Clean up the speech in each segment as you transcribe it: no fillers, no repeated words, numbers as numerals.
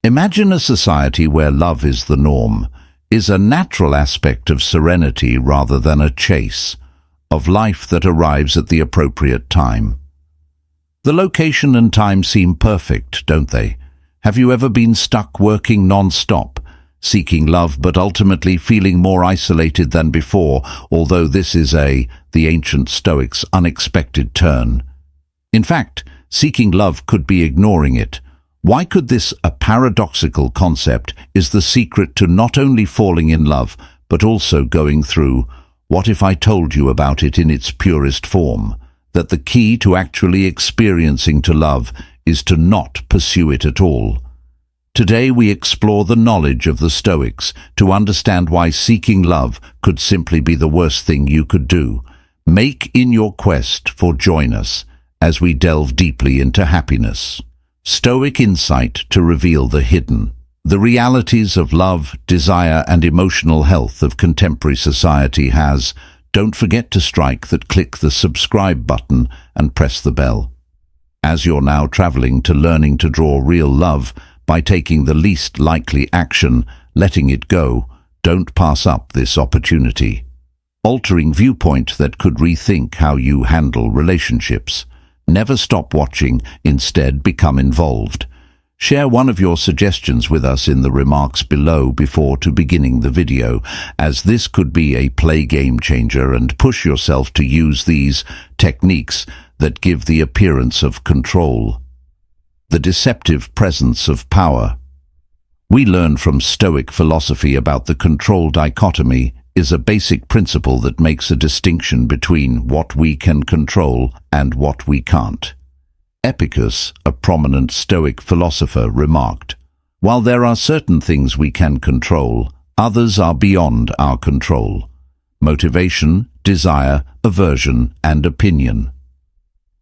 Imagine a society where love is the norm, is a natural aspect of serenity rather than a chase, of life that arrives at the appropriate time. The location and time seem perfect, don't they? Have you ever been stuck working non-stop, seeking love but ultimately feeling more isolated than before, although this is the ancient Stoics' unexpected turn? In fact, seeking love could be ignoring it. Why could this, a paradoxical concept, is the secret to not only falling in love, but also going through, what if I told you about it in its purest form? That the key to actually experiencing to love is to not pursue it at all. Today we explore the knowledge of the Stoics to understand why seeking love could simply be the worst thing you could do. Make in your quest for join us as we delve deeply into happiness. Stoic insight to reveal the hidden, the realities of love, desire and emotional health of contemporary society has. Don't forget to strike that, click the subscribe button and press the bell. As you're now traveling to learning to draw real love by taking the least likely action, letting it go, don't pass up this opportunity. Altering viewpoint that could rethink how you handle relationships. Never stop watching, instead become involved. Share one of your suggestions with us in the remarks below before beginning the video, as this could be a play game changer, and push yourself to use these techniques that give the appearance of control. The deceptive presence of power. We learn from Stoic philosophy about the control dichotomy is a basic principle that makes a distinction between what we can control and what we can't. Epictetus, a prominent Stoic philosopher, remarked, "While there are certain things we can control, others are beyond our control. Motivation, desire, aversion, and opinion."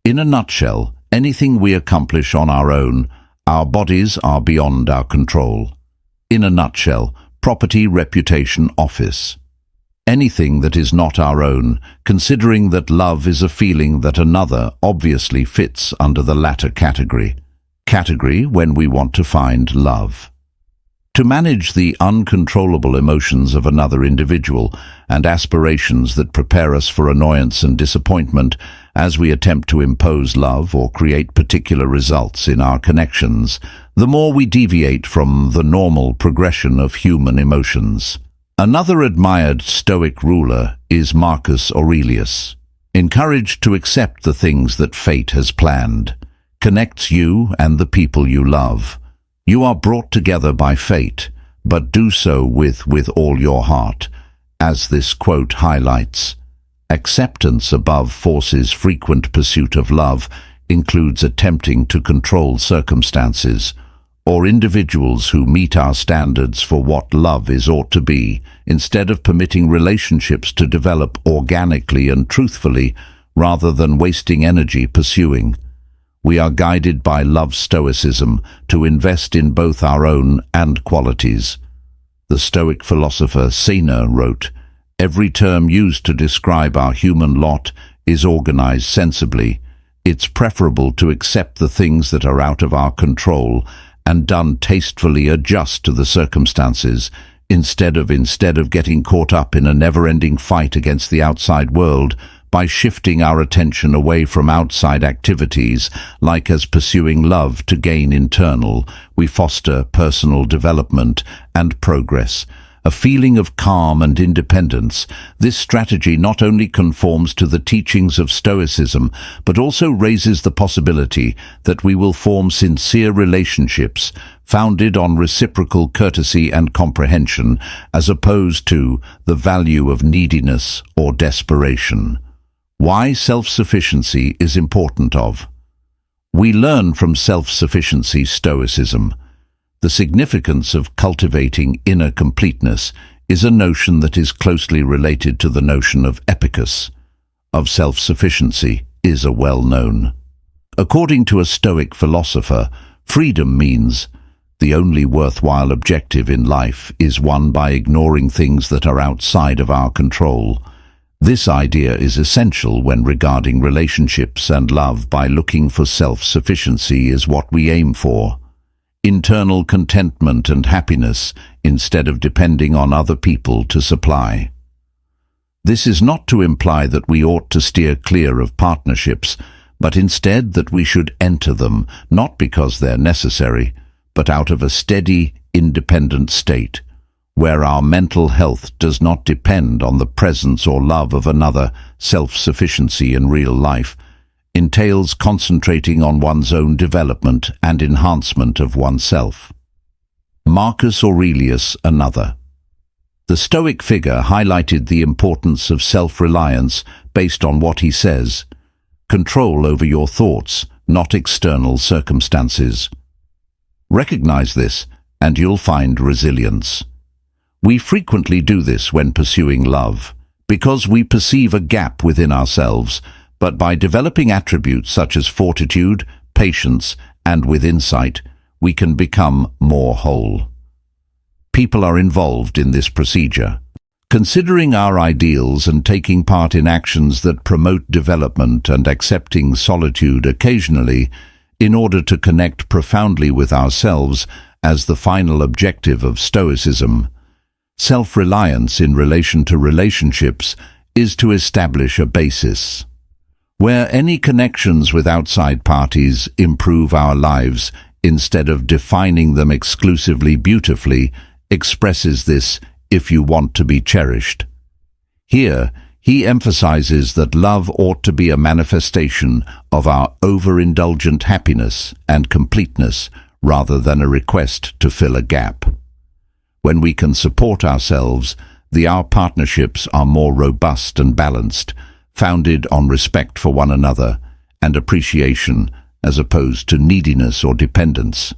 In a nutshell, anything we accomplish on our own, our bodies are beyond our control. In a nutshell, property, reputation, office. Anything that is not our own, considering that love is a feeling that another obviously fits under the latter category. When we want to find love. To manage the uncontrollable emotions of another individual and aspirations that prepare us for annoyance and disappointment as we attempt to impose love or create particular results in our connections, the more we deviate from the normal progression of human emotions. Another admired Stoic ruler is Marcus Aurelius. Encouraged to accept the things that fate has planned, connects you and the people you love. You are brought together by fate, but do so with all your heart. As this quote highlights, acceptance above force's frequent pursuit of love includes attempting to control circumstances, or individuals who meet our standards for what love ought to be, instead of permitting relationships to develop organically and truthfully, rather than wasting energy pursuing. We are guided by love Stoicism to invest in both our own and qualities. The Stoic philosopher Seneca wrote, "Every term used to describe our human lot is organized sensibly. It's preferable to accept the things that are out of our control and done tastefully adjust to the circumstances, instead of getting caught up in a never-ending fight against the outside world by shifting our attention away from outside activities, like as pursuing love to gain internal. We foster personal development and progress, a feeling of calm and independence. This strategy not only conforms to the teachings of Stoicism, but also raises the possibility that we will form sincere relationships founded on reciprocal courtesy and comprehension, as opposed to the value of neediness or desperation. Why self-sufficiency is important of. We learn from self-sufficiency Stoicism. The significance of cultivating inner completeness is a notion that is closely related to the notion of Epictetus, of self-sufficiency, is a well-known. According to a Stoic philosopher, freedom means the only worthwhile objective in life is won by ignoring things that are outside of our control. This idea is essential when regarding relationships and love. By looking for self-sufficiency is what we aim for. internal contentment and happiness instead of depending on other people to supply. This is not to imply that we ought to steer clear of partnerships, but instead that we should enter them, not because they're necessary, but out of a steady, independent state, where our mental health does not depend on the presence or love of another. Self-sufficiency in real life entails concentrating on one's own development and enhancement of oneself. Marcus Aurelius, another. The Stoic figure highlighted the importance of self-reliance based on what he says: control over your thoughts, not external circumstances. Recognize this, and you'll find resilience. We frequently do this when pursuing love, because we perceive a gap within ourselves, but by developing attributes such as fortitude, patience, and with insight, we can become more whole. People are involved in this procedure, considering our ideals and taking part in actions that promote development and accepting solitude occasionally in order to connect profoundly with ourselves as the final objective of Stoicism. Self-reliance in relation to relationships is to establish a basis where any connections with outside parties improve our lives instead of defining them exclusively. Beautifully expresses this: if you want to be cherished. Here, he emphasizes that love ought to be a manifestation of our overindulgent happiness and completeness rather than a request to fill a gap. When we can support ourselves, our partnerships are more robust and balanced, founded on respect for one another and appreciation as opposed to neediness or dependence.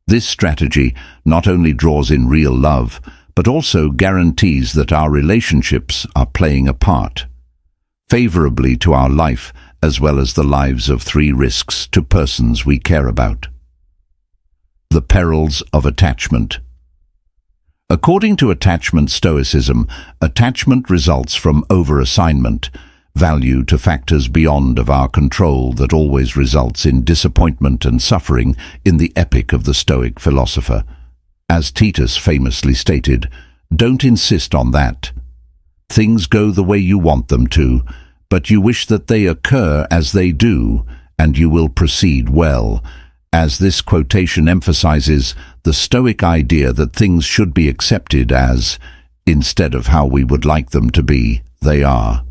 This strategy not only draws in real love, but also guarantees that our relationships are playing a part favorably to our life as well as the lives of 3 risks to persons we care about. The perils of attachment. According to attachment Stoicism, attachment results from overassignment, value to factors beyond of our control that always results in disappointment and suffering in the Epic of the Stoic philosopher. As Epictetus famously stated, "Don't insist on that. Things go the way you want them to, but you wish that they occur as they do, and you will proceed well." As this quotation emphasizes the Stoic idea that things should be accepted as, instead of how we would like them to be, they are.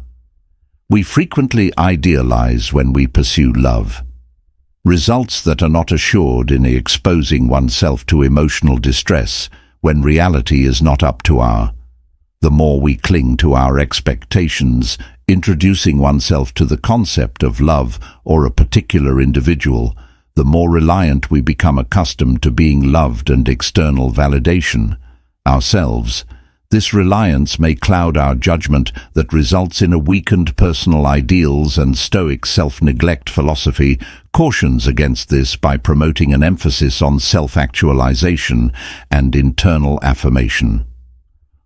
We frequently idealize when we pursue love. Results that are not assured in exposing oneself to emotional distress when reality is not up to our. The more we cling to our expectations, introducing oneself to the concept of love or a particular individual, the more reliant we become accustomed to being loved and external validation ourselves. This reliance may cloud our judgment that results in a weakened personal ideals, and Stoic self-neglect philosophy cautions against this by promoting an emphasis on self-actualization and internal affirmation.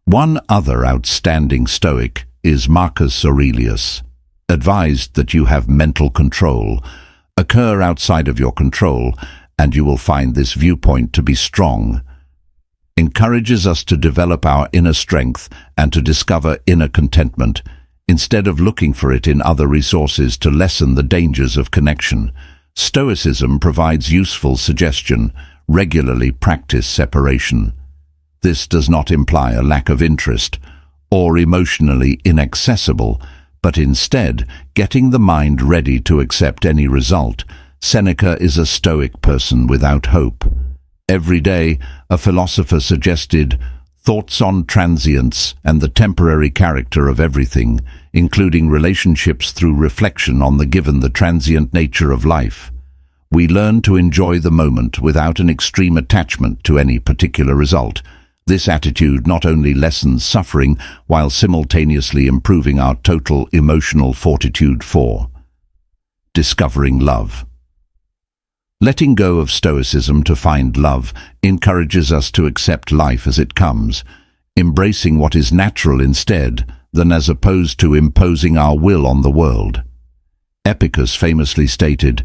One other outstanding Stoic is Marcus Aurelius. Advised that you have mental control, occur outside of your control, and you will find this viewpoint to be strong. Encourages us to develop our inner strength and to discover inner contentment, instead of looking for it in other resources to lessen the dangers of connection. Stoicism provides useful suggestion: regularly practice separation. This does not imply a lack of interest or emotionally inaccessible, but instead getting the mind ready to accept any result. Seneca is a Stoic person without hope. Every day, a philosopher suggested thoughts on transience and the temporary character of everything, including relationships, through reflection on the transient nature of life. We learn to enjoy the moment without an extreme attachment to any particular result. This attitude not only lessens suffering while simultaneously improving our total emotional fortitude. 4. Discovering love. Letting go of Stoicism to find love encourages us to accept life as it comes, embracing what is natural instead than as opposed to imposing our will on the world. Epictetus famously stated,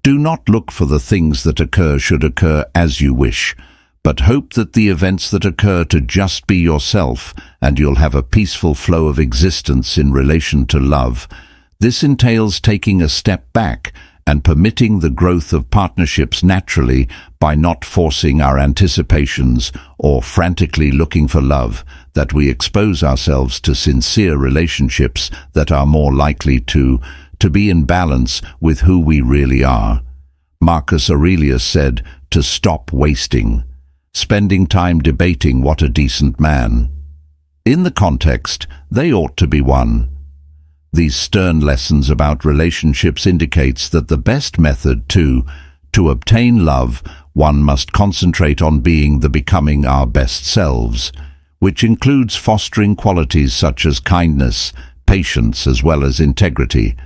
Do not look for the things that occur should occur as you wish, but hope that the events that occur to just be yourself, and you'll have a peaceful flow of existence in relation to love. This entails taking a step back and permitting the growth of partnerships naturally by not forcing our anticipations or frantically looking for love, that we expose ourselves to sincere relationships that are more likely to be in balance with who we really are. Marcus Aurelius said to stop wasting, spending time debating what a decent man. In the context, they ought to be one. These stern lessons about relationships indicates that the best method to obtain love, one must concentrate on becoming our best selves, which includes fostering qualities such as kindness, patience, as well as integrity.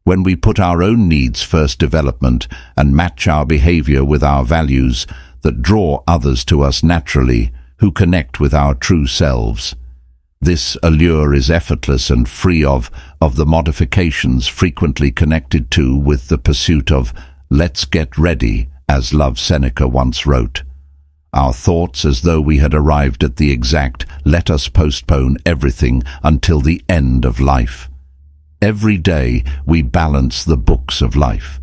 When we put our own needs first, development, and match our behavior with our values that draw others to us naturally, who connect with our true selves. This allure is effortless and free of the modifications frequently connected with the pursuit of "let's get ready," as Seneca once wrote. Our thoughts as though we had arrived at the exact "let us postpone everything until the end of life." Every day we balance the books of life.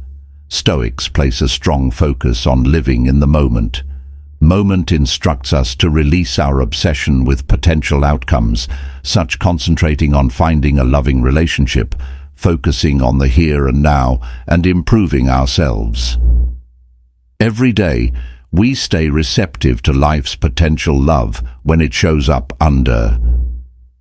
Stoics place a strong focus on living in the moment. Moment instructs us to release our obsession with potential outcomes, such concentrating on finding a loving relationship, focusing on the here and now, and improving ourselves. Every day, we stay receptive to life's potential love when it shows up under.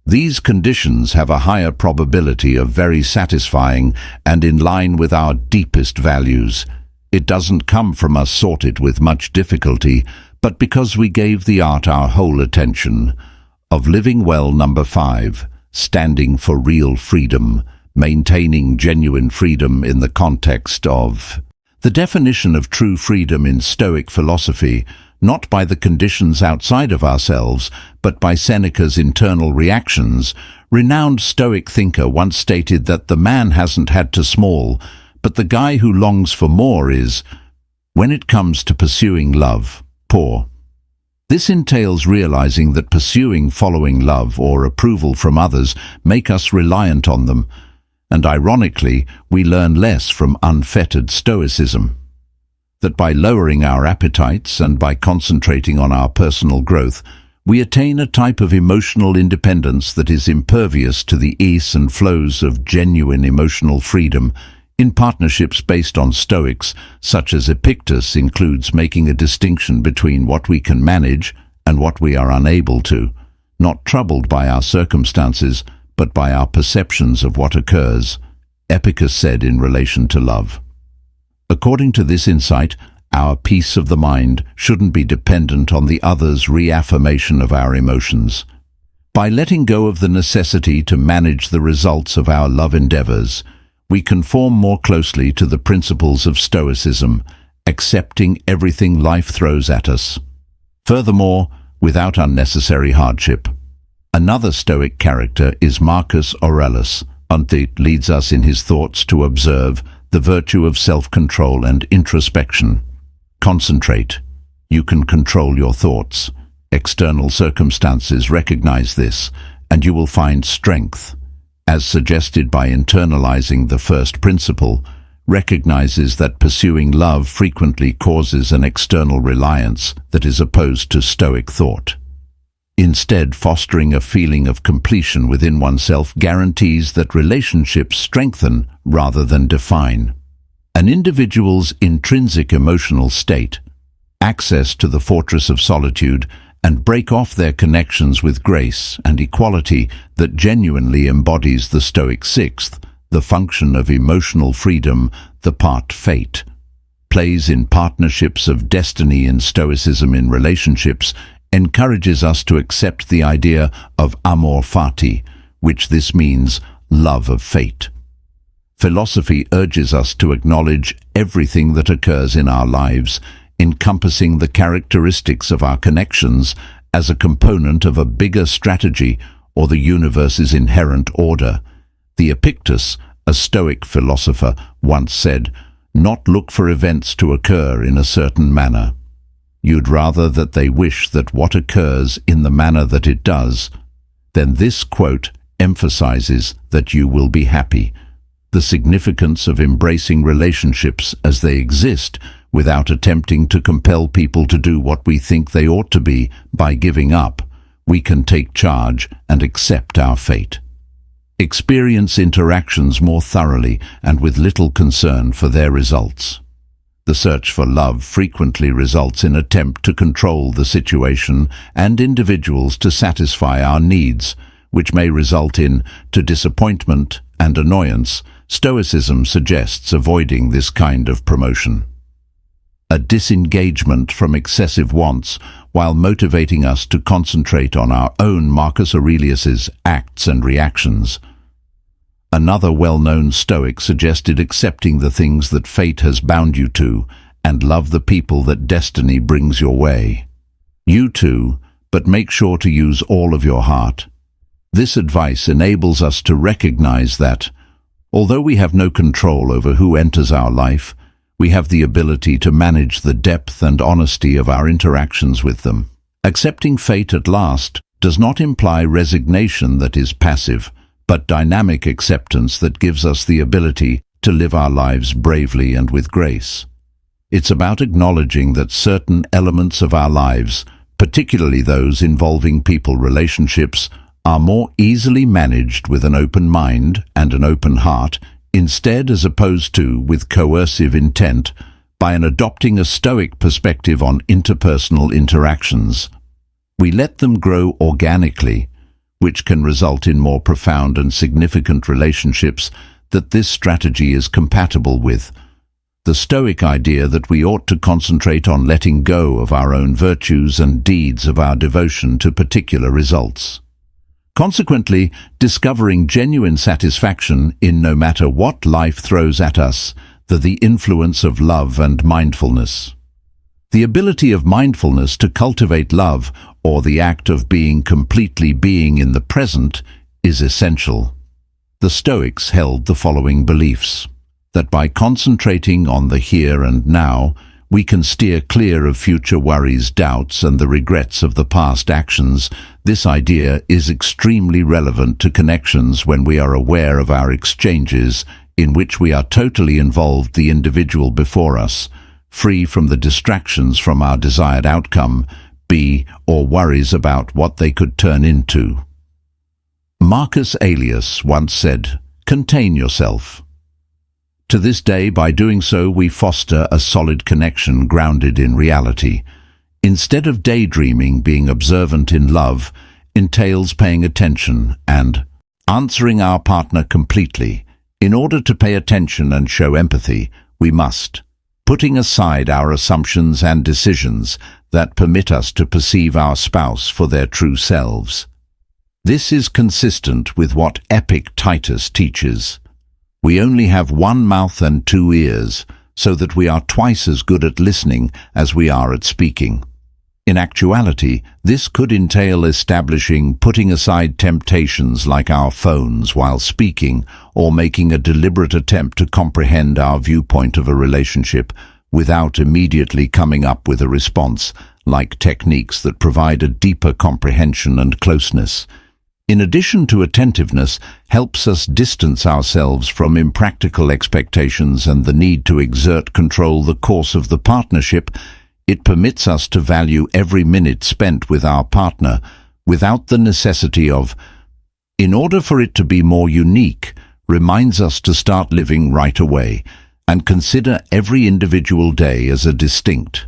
These conditions have a higher probability of very satisfying and in line with our deepest values. It doesn't come from us sought it with much difficulty, but because we gave the art our whole attention. Of living well. Number 5, standing for real freedom, maintaining genuine freedom in the context of. The definition of true freedom in Stoic philosophy, not by the conditions outside of ourselves, but by Seneca's internal reactions. Renowned Stoic thinker once stated that the man hasn't had to small, but the guy who longs for more is, when it comes to pursuing love, poor. This entails realizing that following love or approval from others make us reliant on them, and ironically, we learn less from unfettered Stoicism. That by lowering our appetites and by concentrating on our personal growth, we attain a type of emotional independence that is impervious to the ease and flows of genuine emotional freedom. In partnerships based on Stoics, such as Epictetus, includes making a distinction between what we can manage and what we are unable to, not troubled by our circumstances, but by our perceptions of what occurs, Epictetus said in relation to love. According to this insight, our peace of the mind shouldn't be dependent on the other's reaffirmation of our emotions. By letting go of the necessity to manage the results of our love endeavors, we conform more closely to the principles of Stoicism, accepting everything life throws at us. Furthermore, without unnecessary hardship. Another Stoic character is Marcus Aurelius, and it leads us in his thoughts to observe the virtue of self-control and introspection. Concentrate. You can control your thoughts. External circumstances recognize this, and you will find strength. As suggested by internalizing the first principle, recognizes that pursuing love frequently causes an external reliance that is opposed to Stoic thought. Instead, fostering a feeling of completion within oneself guarantees that relationships strengthen rather than define. An individual's intrinsic emotional state, access to the fortress of solitude, and break off their connections with grace and equality that genuinely embodies the Stoic sixth, the function of emotional freedom, the part fate. Plays in partnerships of destiny in Stoicism in relationships encourages us to accept the idea of amor fati, which this means love of fate. Philosophy urges us to acknowledge everything that occurs in our lives, encompassing the characteristics of our connections as a component of a bigger strategy or the universe's inherent order. The Epictetus, a Stoic philosopher, once said, not look for events to occur in a certain manner. You'd rather that they wish that what occurs in the manner that it does. Then this quote emphasizes that you will be happy. The significance of embracing relationships as they exist without attempting to compel people to do what we think they ought to be by giving up. We can take charge and accept our fate. Experience interactions more thoroughly and with little concern for their results. The search for love frequently results in an attempt to control the situation and individuals to satisfy our needs, which may result in disappointment and annoyance. Stoicism suggests avoiding this kind of promotion. A disengagement from excessive wants while motivating us to concentrate on our own Marcus Aurelius's acts and reactions. Another well-known Stoic suggested accepting the things that fate has bound you to and love the people that destiny brings your way. You too, but make sure to use all of your heart. This advice enables us to recognize that, although we have no control over who enters our life, we have the ability to manage the depth and honesty of our interactions with them. Accepting fate at last does not imply resignation that is passive, but dynamic acceptance that gives us the ability to live our lives bravely and with grace. It's about acknowledging that certain elements of our lives, particularly those involving people relationships, are more easily managed with an open mind and an open heart, instead as opposed to with coercive intent, by adopting a Stoic perspective on interpersonal interactions. We let them grow organically, which can result in more profound and significant relationships that this strategy is compatible with. The Stoic idea that we ought to concentrate on letting go of our own virtues and deeds of our devotion to particular results. Consequently, discovering genuine satisfaction in no matter what life throws at us, the influence of love and mindfulness. The ability of mindfulness to cultivate love, or the act of completely being in the present, is essential. The Stoics held the following beliefs: that by concentrating on the here and now, we can steer clear of future worries, doubts, and the regrets of the past actions. This idea is extremely relevant to connections when we are aware of our exchanges, in which we are totally involved, the individual before us, free from the distractions from our desired outcome, or worries about what they could turn into. Marcus Aurelius once said, "Contain yourself." To this day, by doing so, we foster a solid connection grounded in reality. Instead of daydreaming, being observant in love entails paying attention and answering our partner completely. In order to pay attention and show empathy, we must, putting aside our assumptions and decisions that permit us to perceive our spouse for their true selves. This is consistent with what Epictetus teaches. We only have one mouth and two ears, so that we are twice as good at listening as we are at speaking. In actuality, this could entail putting aside temptations like our phones while speaking, or making a deliberate attempt to comprehend our viewpoint of a relationship without immediately coming up with a response, like techniques that provide a deeper comprehension and closeness. In addition to attentiveness, helps us distance ourselves from impractical expectations and the need to exert control the course of the partnership. It permits us to value every minute spent with our partner without the necessity of, in order for it to be more unique, reminds us to start living right away and consider every individual day as a distinct.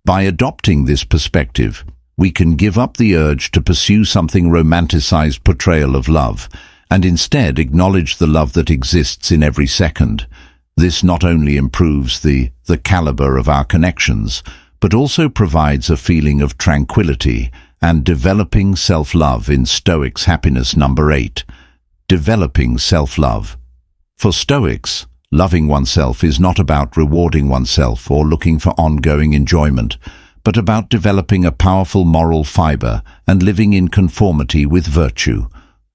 By adopting this perspective, we can give up the urge to pursue something romanticized portrayal of love and instead acknowledge the love that exists in every second. This not only improves the caliber of our connections, but also provides a feeling of tranquility and developing self-love. In Stoics Happiness number 8, developing self-love. For Stoics, loving oneself is not about rewarding oneself or looking for ongoing enjoyment, but about developing a powerful moral fiber and living in conformity with virtue.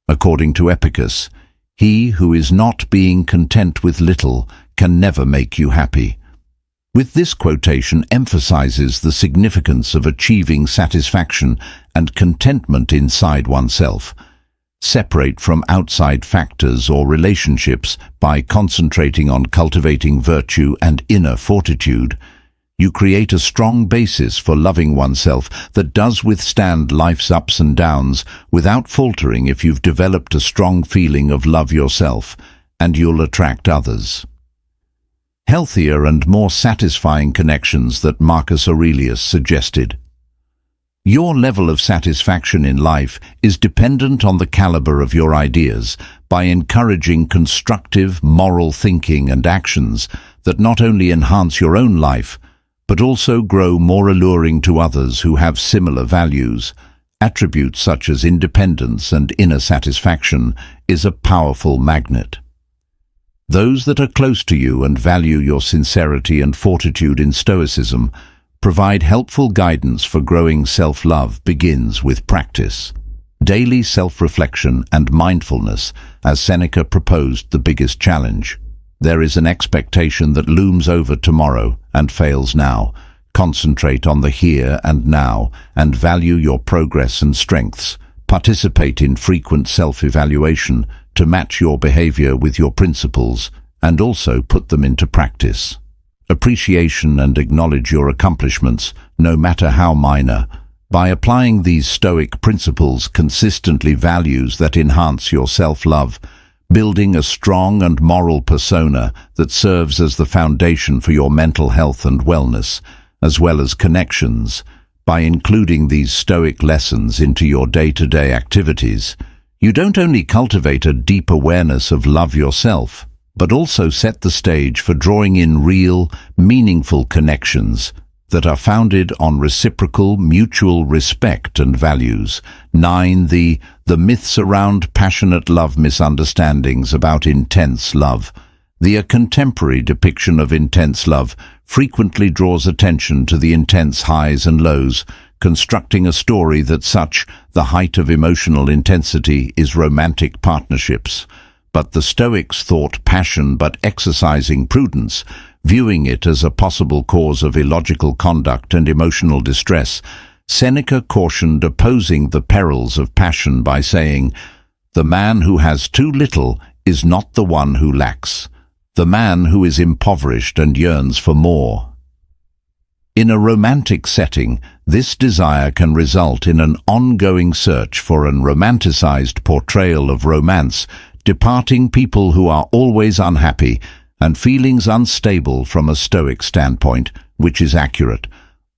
According to Epictetus, he who is not being content with little can never make you happy. with this quotation emphasizes the significance of achieving satisfaction and contentment inside oneself. Separate from outside factors or relationships by concentrating on cultivating virtue and inner fortitude. You create a strong basis for loving oneself that does withstand life's ups and downs without faltering. If you've developed a strong feeling of love yourself, and you'll attract others. Healthier and more satisfying connections that Marcus Aurelius suggested. Your level of satisfaction in life is dependent on the caliber of your ideas. By encouraging constructive, moral thinking and actions that not only enhance your own life, but also grow more alluring to others who have similar values. Attributes such as independence and inner satisfaction is a powerful magnet. Those that are close to you and value your sincerity and fortitude in Stoicism provide helpful guidance for growing self-love begins with practice. Daily self-reflection and mindfulness, as Seneca proposed the biggest challenge. There is an expectation that looms over tomorrow and fails now. Concentrate on the here and now and value your progress and strengths. Participate in frequent self-evaluation to match your behavior with your principles and also put them into practice. Appreciation and acknowledge your accomplishments, no matter how minor. By applying these Stoic principles consistently, values that enhance your self-love, building a strong and moral persona that serves as the foundation for your mental health and wellness, as well as connections. By including these Stoic lessons into your day-to-day activities, you don't only cultivate a deep awareness of love yourself, but also set the stage for drawing in real, meaningful connections that are founded on reciprocal, mutual respect and values. 9. The myths around passionate love. Misunderstandings about intense love. The contemporary depiction of intense love frequently draws attention to the intense highs and lows, constructing a story that the height of emotional intensity is romantic partnerships. But the Stoics thought passion but exercising prudence, viewing it as a possible cause of illogical conduct and emotional distress. Seneca cautioned opposing the perils of passion by saying, "The man who has too little is not the one who lacks. The man who is impoverished and yearns for more." In a romantic setting, this desire can result in an ongoing search for an romanticized portrayal of romance, departing people who are always unhappy and feelings unstable from a Stoic standpoint, which is accurate.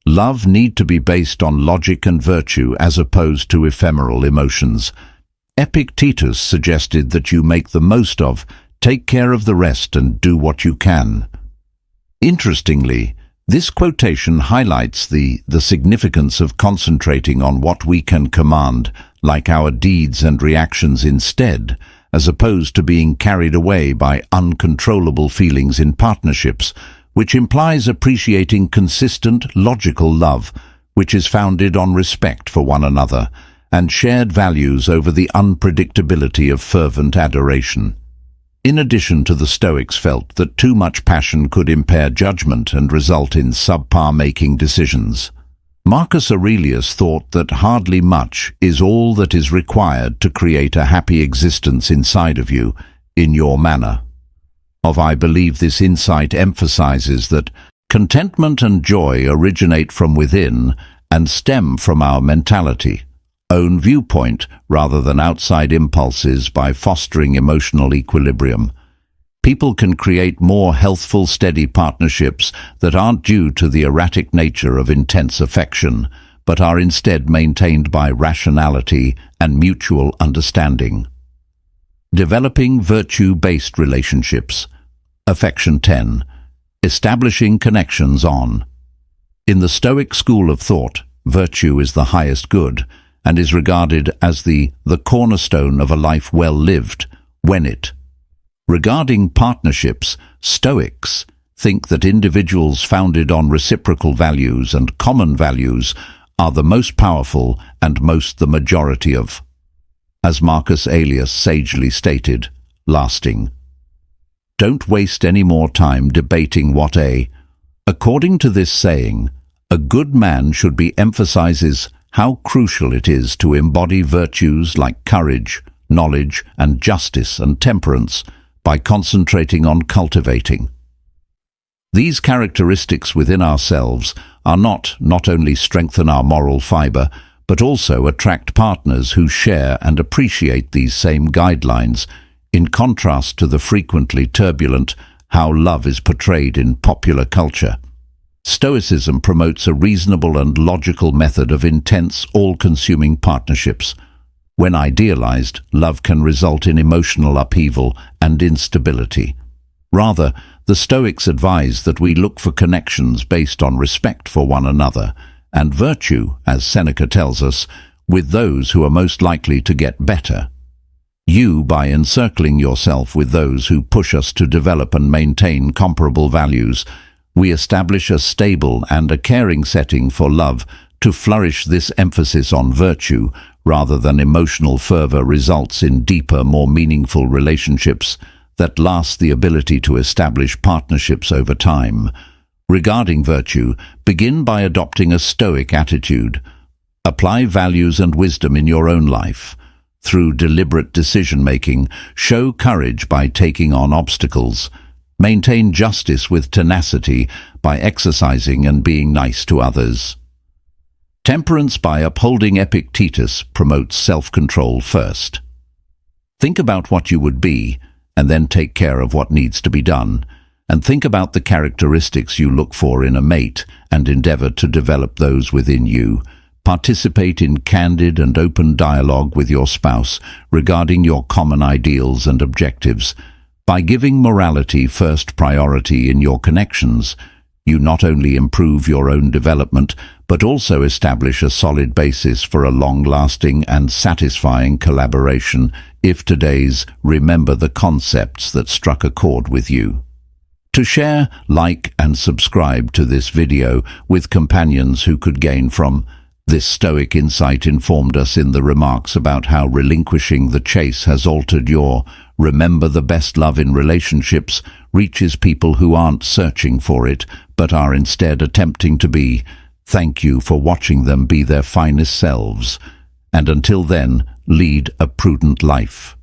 Love need to be based on logic and virtue as opposed to ephemeral emotions. Epictetus suggested that you make the most of, take care of the rest and do what you can. Interestingly, this quotation highlights the significance of concentrating on what we can command, like our deeds and reactions instead, as opposed to being carried away by uncontrollable feelings in partnerships, which implies appreciating consistent, logical love, which is founded on respect for one another and shared values over the unpredictability of fervent adoration. In addition to the Stoics felt that too much passion could impair judgment and result in subpar making decisions. Marcus Aurelius thought that hardly much is all that is required to create a happy existence inside of you, in your manner. I believe this insight emphasizes that contentment and joy originate from within and stem from our mentality, own viewpoint, rather than outside impulses. By fostering emotional equilibrium, people can create more healthful, steady partnerships that aren't due to the erratic nature of intense affection, but are instead maintained by rationality and mutual understanding. Developing virtue-based relationships. Affection 10. Establishing connections on. In the Stoic school of thought, virtue is the highest good and is regarded as the cornerstone of a life well lived, when it. Regarding partnerships, Stoics think that individuals founded on reciprocal values and common values are the most powerful and most the majority of. As Marcus Aurelius sagely stated, lasting. Don't waste any more time debating what a According to this saying, a good man should be emphasizes how crucial it is to embody virtues like courage, knowledge, and justice and temperance by concentrating on cultivating. These characteristics within ourselves are not only strengthen our moral fiber, but also attract partners who share and appreciate these same guidelines, in contrast to the frequently turbulent how love is portrayed in popular culture. Stoicism promotes a reasonable and logical method of intense, all-consuming partnerships. When idealized, love can result in emotional upheaval and instability. Rather, the Stoics advise that we look for connections based on respect for one another, and virtue, as Seneca tells us, with those who are most likely to get better. You, by encircling yourself with those who push us to develop and maintain comparable values, we establish a stable and a caring setting for love to flourish. This emphasis on virtue, rather than emotional fervor, results in deeper, more meaningful relationships that last, the ability to establish partnerships over time. Regarding virtue, begin by adopting a Stoic attitude. Apply values and wisdom in your own life. Through deliberate decision-making, show courage by taking on obstacles. Maintain justice with tenacity by exercising and being nice to others. Temperance, by upholding Epictetus, promotes self-control first. Think about what you would be, and then take care of what needs to be done. And think about the characteristics you look for in a mate, and endeavor to develop those within you. Participate in candid and open dialogue with your spouse regarding your common ideals and objectives. By giving morality first priority in your connections, you not only improve your own development, but also establish a solid basis for a long-lasting and satisfying collaboration. If today's remember the concepts that struck a chord with you. To share, like, and subscribe to this video with companions who could gain from this Stoic insight. Informed us in the remarks about how relinquishing the chase has altered your remember the best love in relationships reaches people who aren't searching for it, but are instead attempting to be. Thank you for watching them be their finest selves. And until then, lead a prudent life.